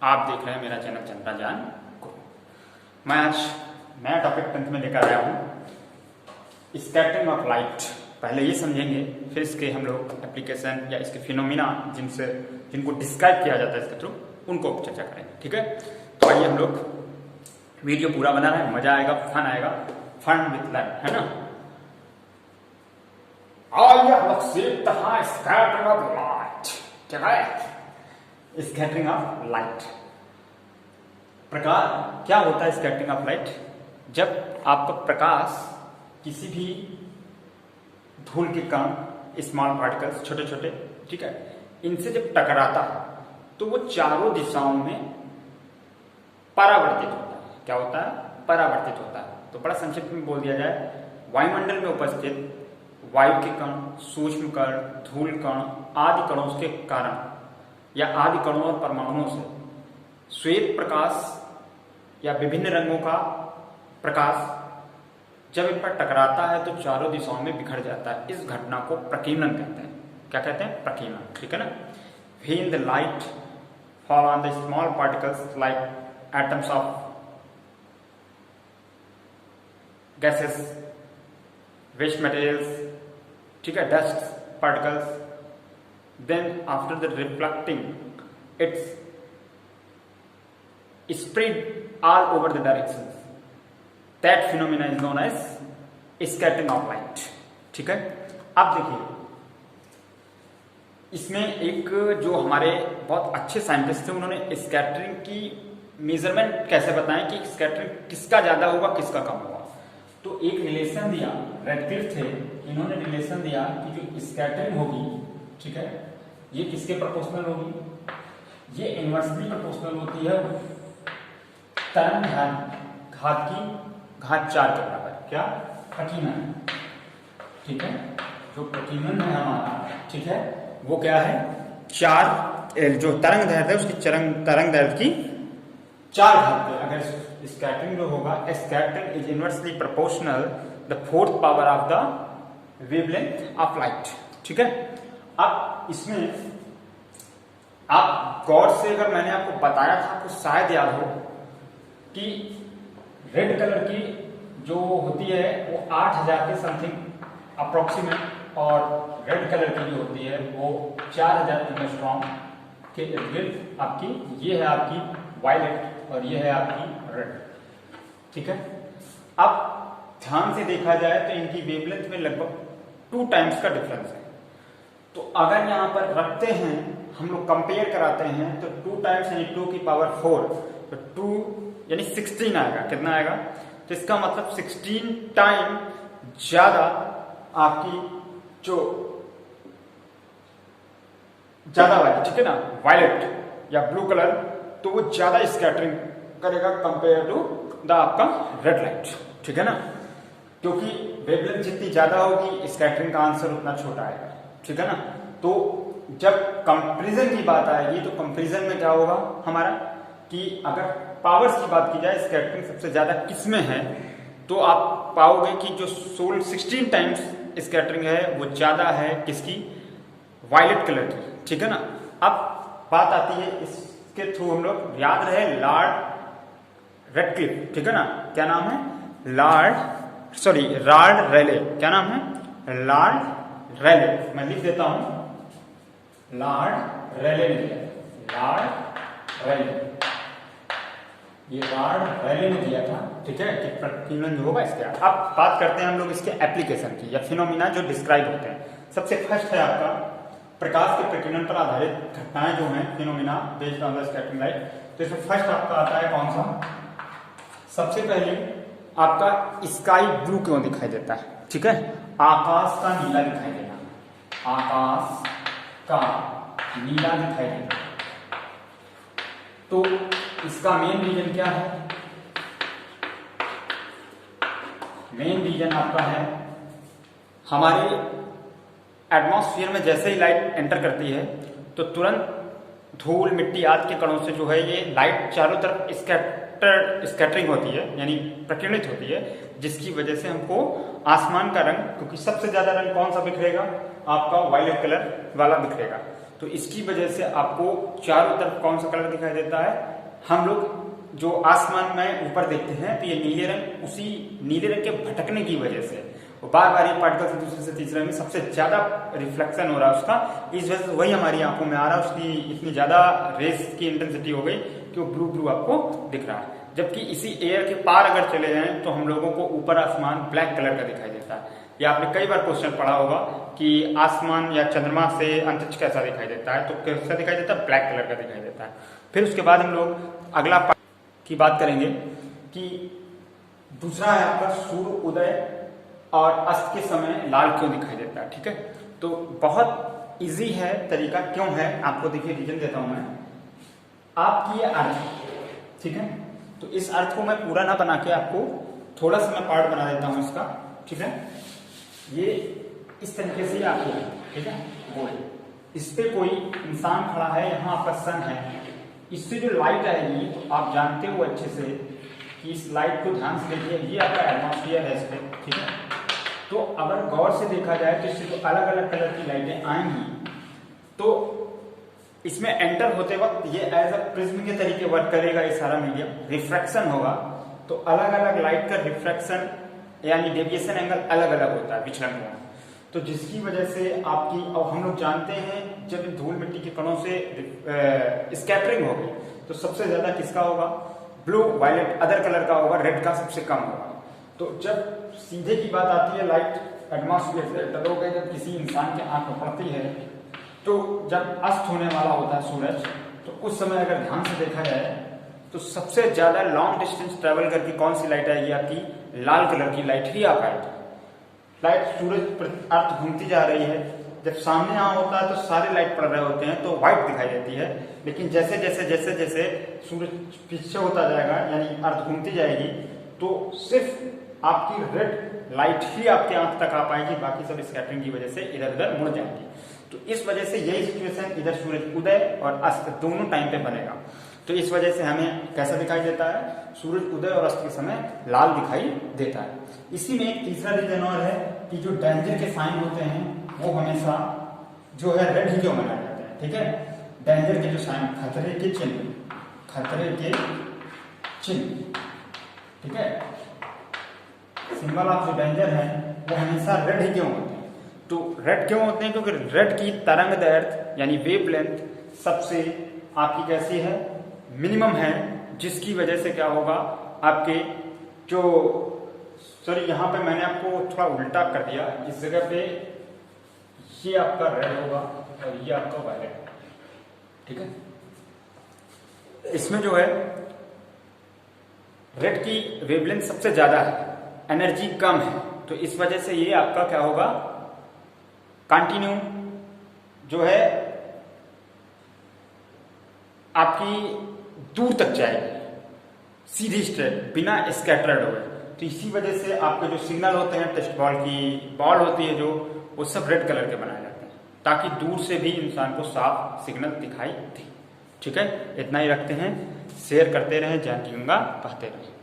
आप देख रहे हैं मेरा चैनल चंद्रयान को। मैं आज नया टॉपिक 10th में लेकर आया हूँ, स्कैटरिंग ऑफ लाइट। पहले ये समझेंगे, फिर इसके हम लोग एप्लीकेशन या इसके फिनोमिना जिनको डिस्क्राइब किया जाता है इसके थ्रू, उनको चर्चा करेंगे। ठीक है, तो आइए हम लोग वीडियो पूरा बना रहे हैं, मजा आएगा, फन आएगा, फन विथ लर्न, है ना। आइए हम लोग सीखते हैं स्कैटरिंग ऑफ लाइट। क्या है स्कैटरिंग ऑफ लाइट? प्रकाश क्या होता है? स्कैटरिंग ऑफ लाइट जब आपका प्रकाश किसी भी धूल के कण, स्मॉल पार्टिकल्स, छोटे छोटे, ठीक है, इनसे जब टकराता है तो वो चारों दिशाओं में परावर्तित होता है। क्या होता है? परावर्तित होता है। तो बड़ा संक्षिप्त में बोल दिया जाए, वायुमंडल में उपस्थित वायु के कण, सूक्ष्म कण, धूल कण आदि कणों के कारण या आदि कणों और परमाणुओं से श्वेत प्रकाश या विभिन्न रंगों का प्रकाश जब इन पर टकराता है तो चारों दिशाओं में बिखर जाता है। इस घटना को प्रकीर्णन कहते हैं। क्या कहते हैं? प्रकीर्णन। ठीक है ना। When the light fall on the small particles like atoms of gases, waste materials, ठीक है, dust particles, then after the reflecting it's spread all over the directions. That phenomena is known as scattering of light. ठीक है। अब देखिए, इसमें एक जो हमारे बहुत अच्छे साइंटिस्ट थे, उन्होंने स्कैटरिंग की मेजरमेंट कैसे बताएं कि स्कैटरिंग किसका ज्यादा होगा किसका कम होगा। तो एक रिलेशन दिया, रेडक्लिफ थे, इन्होंने रिलेशन दिया कि जो स्कैटरिंग होगी, ठीक है, ये किसके प्रोपोर्शनल होगी? ये इनवर्सली प्रोपोर्शनल होती है तरंग घात की घात 4 के बराबर। क्या? प्रकीर्णन। ठीक है, जो प्रकीर्णन है हमारा, ठीक है, वो क्या है? 4, जो तरंग दैर्घ्य है उसकी तरंग दैर्घ्य की 4 घात पे। अगर स्कैटरिंग जो होगा, scattering is inversely proportional the 4th power of the wavelength of light. ठीक है। अब इसमें आप गौर से, अगर मैंने आपको बताया था, आपको शायद याद हो कि रेड कलर की जो होती है वो 8000 के समथिंग अप्रोक्सीमेट, और रेड कलर की जो होती है वो 4000 एंगस्ट्रॉम के इर्द गिर्द आपकी, ये है आपकी वायलेट और ये है आपकी रेड। ठीक है। अब ध्यान से देखा जाए तो इनकी वेवलेंथ में लगभग 2 टाइम्स का डिफरेंस है। तो अगर यहां पर रखते हैं, हम लोग कंपेयर कराते हैं, तो 2 टाइम्स यानी 2 की पावर 4, तो 2 यानी 16 आएगा। कितना आएगा? तो इसका मतलब 16 टाइम ज्यादा आपकी जो ज्यादा वाली, ठीक है ना, वायलेट या ब्लू कलर, तो वो ज्यादा स्कैटरिंग करेगा कंपेयर टू द आपका रेड लाइट। ठीक है ना, क्योंकि वेवलेंथ जितनी ज्यादा होगी स्कैटरिंग का आंसर उतना छोटा आएगा। ठीक है ना। तो जब कंपैरिजन की बात आएगी तो कंपैरिजन में क्या होगा हमारा कि अगर पावर्स की बात की जाए, स्कैटरिंग सबसे ज्यादा किसमें है, तो आप पाओगे कि जो 16 टाइम्स स्कैटरिंग है वो ज्यादा है किसकी? वायलेट कलर की। ठीक है ना। अब बात आती है, इसके थ्रू हम लोग याद रहे, लॉर्ड रेडक्लिफ। ठीक है ना। क्या नाम है? लॉर्ड रेले। क्या नाम है? लॉर्ड रेले। मैं लिख देता हूं, लॉर्ड रेले ने दिया। लॉर्ड रेले, ये लॉर्ड रेले ने दिया था। ठीक है, कि प्रकीर्णन जो होगा इसके। अब बात करते हैं हम लोग इसके एप्लीकेशन की या फिनोमिना जो डिस्क्राइब होते हैं। सबसे फर्स्ट है आपका प्रकाश के प्रकीर्णन पर आधारित घटनाएं जो हैं, phenomena based on the scattering light. तो इसमें फर्स्ट आपका आता है कौन सा? सबसे पहले आपका स्काई ब्लू क्यों दिखाई देता है? ठीक है, आकाश का नीला दिखाई देना। आकाश का नीला दिखाई देना। तो इसका मेन रीजन क्या है? मेन रीजन आपका है हमारे एटमॉस्फेयर में जैसे ही लाइट एंटर करती है तो तुरंत धूल, मिट्टी आदि के कणों से जो है ये लाइट चारों तरफ स्कैटरिंग होती है, यानी प्रकीर्णित होती है, जिसकी वजह से हमको आसमान का रंग, क्योंकि सबसे ज्यादा रंग कौन सा बिखरेगा? आपका वायलेट कलर वाला बिखरेगा। तो इसकी वजह से आपको चारों तरफ कौन सा कलर दिखाई देता है, हम लोग जो आसमान में ऊपर देखते हैं तो ये नीले रंग, उसी नीले रंग के भटकने की वजह से बार बार ये पार्टिकल से दूसरे से तीसरे में सबसे ज्यादा रिफ्लेक्शन हो रहा है उसका, इस वजह से वही हमारी आंखों में आ रहा है, उसकी इतनी ज्यादा रेस की इंटेंसिटी हो गई कि वो ब्लू ब्लू आपको दिख रहा है। जबकि इसी एयर के पार अगर चले जाएं तो हम लोगों को ऊपर आसमान ब्लैक कलर का दिखाई देता है। या आपने कई बार क्वेश्चन पढ़ा होगा कि आसमान या चंद्रमा से अंतरिक्ष कैसा दिखाई देता है, तो कैसा दिखाई देता है, ब्लैक कलर का दिखाई देता है। फिर उसके बाद हम लोग अगला की बात करेंगे कि दूसरा है आपका सूर्य उदय और अस्त के समय लाल क्यों दिखाई देता है। ठीक है, तो बहुत इजी है तरीका, क्यों है आपको देखिए रीजन देता हूं मैं। आपकी ये अर्थ, ठीक है, तो इस अर्थ को मैं पूरा ना बना के आपको थोड़ा सा मैं पार्ट बना देता हूं इसका। ठीक है, ये इस तरीके से आपको, ठीक है, गोल, इस पे कोई इंसान खड़ा है, यहाँ आपका सन है, इससे जो लाइट आएगी तो आप जानते हो अच्छे से कि इस लाइट को ध्यान से देखिए, ये आपका एटमॉस्फेयर है इस पे, ठीक है। तो अगर गौर से देखा जाए तो इससे जो अलग अलग कलर की लाइटें आएंगी तो इसमें एंटर होते वक्त ये एज अ प्रिज्म के तरीके वर्क करेगा, ये सारा मीडियम रिफ्रैक्शन होगा, तो अलग अलग लाइट का रिफ्रैक्शन यानी डेविएशन एंगल अलग अलग होता है, विचलन होगा, तो जिसकी वजह से आपकी, अब हम लोग जानते हैं जब धूल मिट्टी के कणों से स्कैटरिंग होगी तो सबसे ज्यादा किसका होगा, ब्लू, वायलेट, अदर कलर का होगा, रेड का सबसे कम होगा। तो जब सीधे की बात आती है लाइट एटमॉस्फेयर से टकराकर जब किसी इंसान के आंख में पड़ती है, तो जब अस्त होने वाला होता है सूरज, तो उस समय अगर ध्यान से देखा जाए तो सबसे ज्यादा लॉन्ग डिस्टेंस ट्रेवल करके कौन सी लाइट आएगी, आपकी लाल कलर की लाइट ही आ पाएगी। लाइट सूरज पर अर्थ घूमती जा रही है, जब सामने यहाँ होता है तो सारे लाइट पड़ रहे होते हैं तो व्हाइट दिखाई देती है, लेकिन जैसे जैसे जैसे जैसे सूरज पीछे होता जाएगा यानी अर्थ घूमती जाएगी तो सिर्फ आपकी रेड लाइट ही आपके आंख तक आ पाएगी, बाकी सब स्कैटरिंग की वजह से इधर उधर मुड़ जाएंगी। तो इस वजह से यही सिचुएशन इधर सूरज उदय और अस्त दोनों टाइम पे बनेगा। तो इस वजह से हमें कैसा दिखाई देता है, सूरज उदय और अस्त के समय लाल दिखाई देता है। इसी में एक तीसरा रीजन और है कि जो डेंजर के साइन होते हैं वो हमेशा जो है रेड ही क्यों बनाए जाते हैं। ठीक है, डेंजर के जो साइन, खतरे के चिन्ह, खतरे के चिन्ह, ठीक है, सिंबल ऑफ जो डेंजर है वो हमेशा रेड ही क्यों होते हैं। तो रेड क्यों होते हैं, क्योंकि रेड की तरंग दैर्ध्य यानी वेव लेंथ सबसे आपकी कैसी है, मिनिमम है, जिसकी वजह से क्या होगा आपके जो, सॉरी यहाँ पे मैंने आपको थोड़ा उल्टा कर दिया, इस जगह पे ये आपका रेड होगा और ये आपका वायलेट, ठीक है। इसमें जो है रेड की वेवलेंथ सबसे ज्यादा है, एनर्जी कम है, तो इस वजह से ये आपका क्या होगा, कंटिन्यू जो है आपकी दूर तक जाएगी, सीधी स्ट्रेट, बिना स्कैटर्ड हुए। तो इसी वजह से आपके जो सिग्नल होते हैं, टेस्ट बॉल की बॉल होती है जो, वो सब रेड कलर के बनाए जाते हैं ताकि दूर से भी इंसान को साफ सिग्नल दिखाई दे। ठीक है, इतना ही रखते हैं, शेयर करते रहें, जान जीऊंगा पढ़ते रहें।